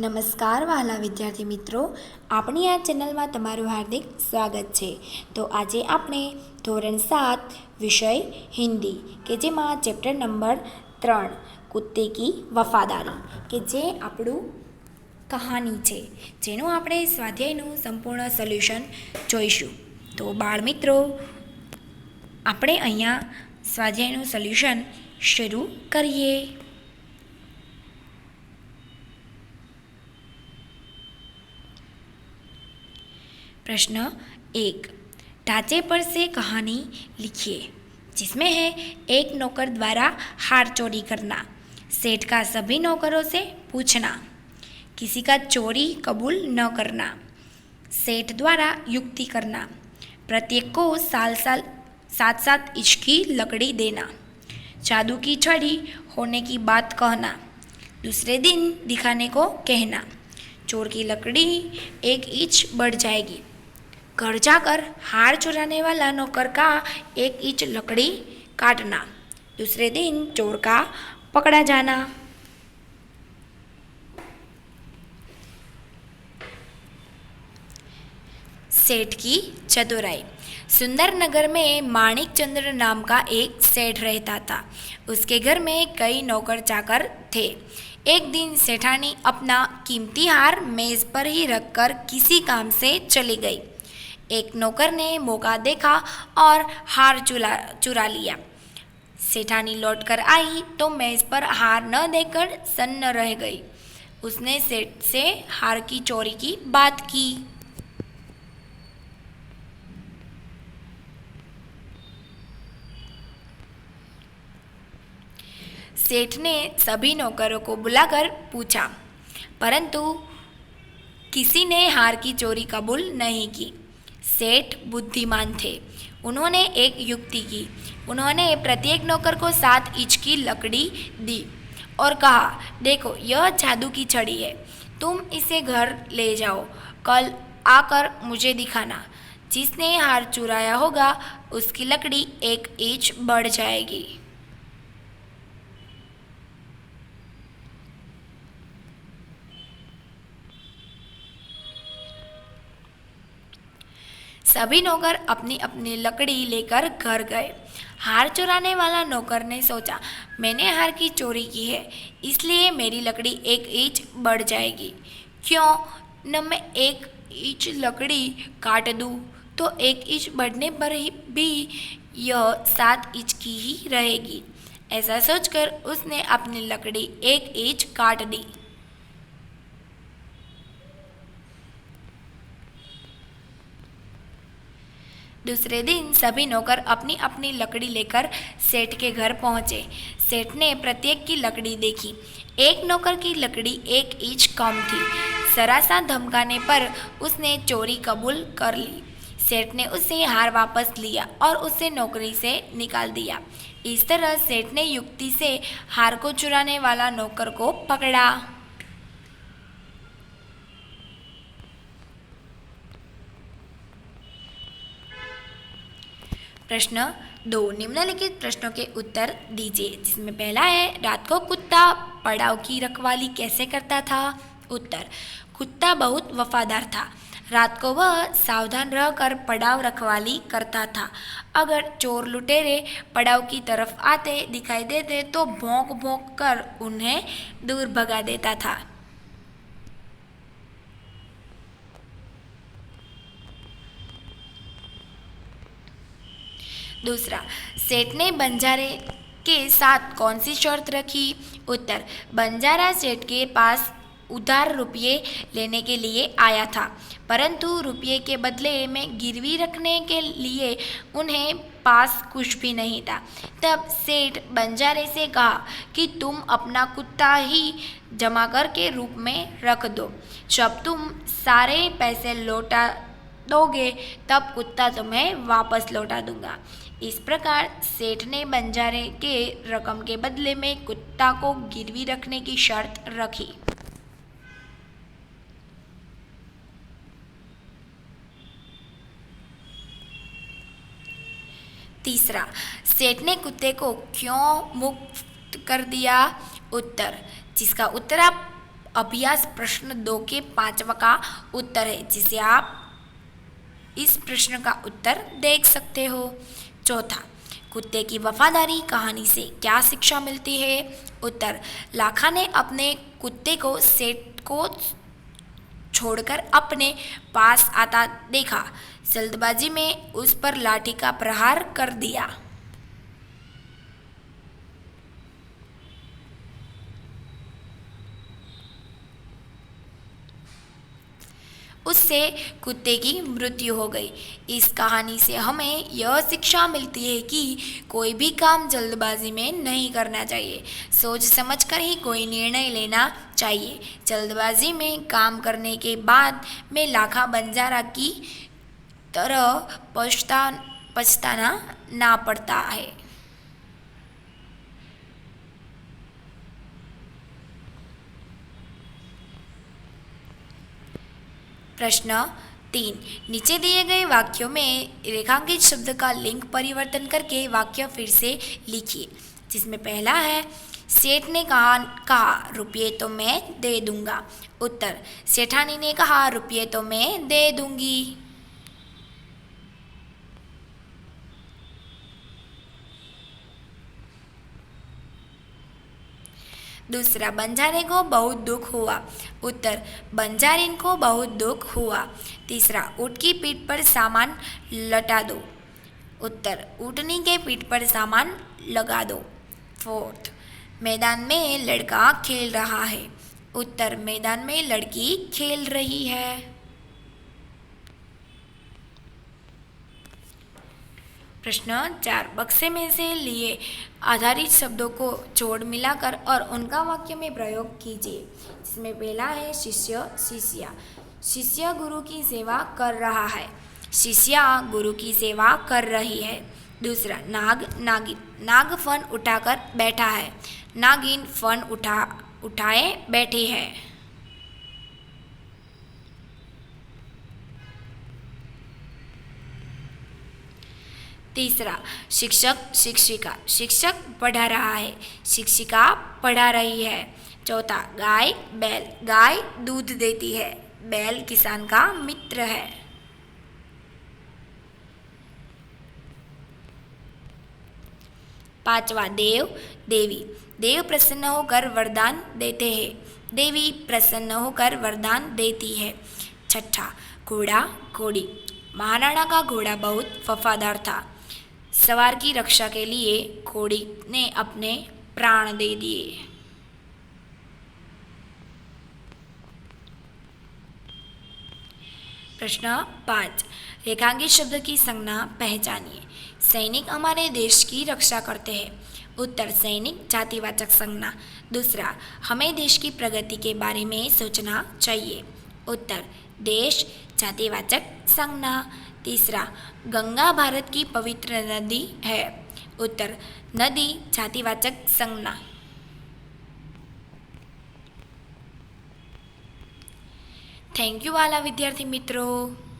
નમસ્કાર વહાલા વિદ્યાર્થી મિત્રો, આપણી આ ચેનલમાં તમારું હાર્દિક સ્વાગત છે. તો આજે આપણે ધોરણ 7 વિષય હિન્દી કે જેમાં ચેપ્ટર નંબર 3 કુત્તે કી વફાદારી કે જે આપણું કહાની છે, જેનું આપણે સ્વાધ્યાયનું સંપૂર્ણ સોલ્યુશન જોઈશું. તો બાળ મિત્રો, આપણે અહીંયા સ્વાધ્યાયનું સોલ્યુશન શરૂ કરીએ. प्रश्न 1. ढांचे पर से कहानी लिखिए जिसमें है एक नौकर द्वारा हार चोरी करना, सेठ का सभी नौकरों से पूछना, किसी का चोरी कबूल न करना, सेठ द्वारा युक्ति करना, प्रत्येक को सात सात इंच की लकड़ी देना, जादू की छड़ी होने की बात कहना, दूसरे दिन दिखाने को कहना, चोर की लकड़ी 1 इंच बढ़ जाएगी, घर जाकर हार चुराने वाला नौकर का 1 इंच लकड़ी काटना, दूसरे दिन चोर का पकड़ा जाना. सेठ की चतुराई. सुंदर नगर में माणिक चंद्र नाम का एक सेठ रहता था. उसके घर में कई नौकर चाकर थे. एक दिन सेठानी अपना कीमती हार मेज पर ही रखकर किसी काम से चली गई. एक नौकर ने मौका देखा और हार चुरा लिया. सेठानी लौटकर आई तो मेज पर हार न देखकर सन्न रह गई. उसने सेठ से हार की चोरी की बात की. सेठ ने सभी नौकरों को बुलाकर पूछा, परंतु किसी ने हार की चोरी कबूल नहीं की. सेठ बुद्धिमान थे. उन्होंने एक युक्ति की. उन्होंने प्रत्येक नौकर को 7 इंच की लकड़ी दी और कहा, देखो यह जादू की छड़ी है, तुम इसे घर ले जाओ, कल आकर मुझे दिखाना. जिसने हार चुराया होगा उसकी लकड़ी 1 इंच बढ़ जाएगी. सभी नौकर अपनी अपनी लकड़ी लेकर घर गए. हार चुराने वाला नौकर ने सोचा, मैंने हार की चोरी की है, इसलिए मेरी लकड़ी 1 इंच बढ़ जाएगी. क्यों न मैं 1 इंच लकड़ी काट दूँ, तो 1 इंच बढ़ने पर भी यह 7 इंच की ही रहेगी. ऐसा सोचकर उसने अपनी लकड़ी 1 इंच काट दी. दूसरे दिन सभी नौकर अपनी अपनी लकड़ी लेकर सेठ के घर पहुँचे. सेठ ने प्रत्येक की लकड़ी देखी. एक नौकर की लकड़ी 1 इंच कम थी. जरा सा धमकाने पर उसने चोरी कबूल कर ली. सेठ ने उससे हार वापस लिया और उसे नौकरी से निकाल दिया. इस तरह सेठ ने युक्ति से हार को चुराने वाला नौकर को पकड़ा. प्रश्न 2. निम्नलिखित प्रश्नों के उत्तर दीजिए, जिसमें पहला है, रात को कुत्ता पड़ाव की रखवाली कैसे करता था? उत्तर, कुत्ता बहुत वफादार था. रात को वह सावधान रहकर पड़ाव रखवाली करता था. अगर चोर लुटेरे पड़ाव की तरफ आते दिखाई देते तो भौंक भौंक कर उन्हें दूर भगा देता था. दूसरा, सेठ ने बंजारे के साथ कौन सी शर्त रखी? उत्तर, बंजारा सेठ के पास उधार रुपये लेने के लिए आया था, परंतु रुपये के बदले में गिरवी रखने के लिए उन्हें पास कुछ भी नहीं था. तब सेठ बंजारे से कहा कि तुम अपना कुत्ता ही जमा कर के रूप में रख दो. जब तुम सारे पैसे लौटा दोगे तब कुत्ता तुम्हें वापस लौटा दूंगा. इस प्रकार सेठ ने बंजारे के रकम के बदले में कुत्ता को गिरवी रखने की शर्त रखी. तीसरा, सेठ ने कुत्ते को क्यों मुक्त कर दिया? उत्तर, जिसका उत्तर आप अभ्यास प्रश्न 2 के 5वां का उत्तर है, जिसे आप इस प्रश्न का उत्तर देख सकते हो। चौथा, कुत्ते की वफादारी कहानी से क्या शिक्षा मिलती है? उत्तर, लाखा ने अपने कुत्ते को सेठ को छोड़कर अपने पास आता देखा, जल्दबाजी में उस पर लाठी का प्रहार कर दिया। उससे कुत्ते की मृत्यु हो गई। इस कहानी से हमें यह शिक्षा मिलती है कि कोई भी काम जल्दबाजी में नहीं करना चाहिए, सोच समझकर ही कोई निर्णय लेना चाहिए। जल्दबाजी में काम करने के बाद में लाखा बंजारा की तरह पछताना ना पड़ता है। प्रश्न 3, नीचे दिए गए वाक्यों में रेखांकित शब्द का लिंग परिवर्तन करके वाक्य फिर से लिखिए, जिसमें पहला है, सेठ ने कहा रुपये तो मैं दे दूंगा। उत्तर, सेठानी ने कहा रुपये तो मैं दे दूंगी। दूसरा, बंजारे को बहुत दुख हुआ। उत्तर, बंजारिन को बहुत दुख हुआ। तीसरा, ऊँट की पीठ पर सामान लटा दो। उत्तर, ऊँटनी के पीठ पर सामान लगा दो। फोर्थ, मैदान में लड़का खेल रहा है। उत्तर, मैदान में लड़की खेल रही है। प्रश्न 4, बक्से में से लिए आधारित शब्दों को जोड़ मिलाकर और उनका वाक्य में प्रयोग कीजिए, जिसमें पहला है शिष्य शिष्या। शिष्य गुरु की सेवा कर रहा है, शिष्या गुरु की सेवा कर रही है। दूसरा, नाग नागिन, नाग फन उठाकर बैठा है, नागिन फन उठाए बैठी है। तीसरा, शिक्षक शिक्षिका, शिक्षक पढ़ा रहा है, शिक्षिका पढ़ा रही है। चौथा, गाय बैल, गाय दूध देती है, बैल किसान का मित्र है। पांचवा, देव देवी, देव प्रसन्न होकर वरदान देते हैं, देवी प्रसन्न होकर वरदान देती है। छठा, घोड़ा घोड़ी, महाराणा का घोड़ा बहुत वफादार था, सवार की रक्षा के लिए घोड़ी ने अपने प्राण दे दिए। प्रश्न 5, रेखांकित शब्द की संज्ञा पहचानिए। सैनिक हमारे देश की रक्षा करते हैं। उत्तर, सैनिक जातिवाचक संज्ञा। दूसरा, हमें देश की प्रगति के बारे में सोचना चाहिए। उत्तर, देश जातिवाचक संज्ञा। तीसरा, गंगा भारत की पवित्र नदी है। उत्तर, नदी जातिवाचक संज्ञा। थैंक यू वाला विद्यार्थी मित्रों।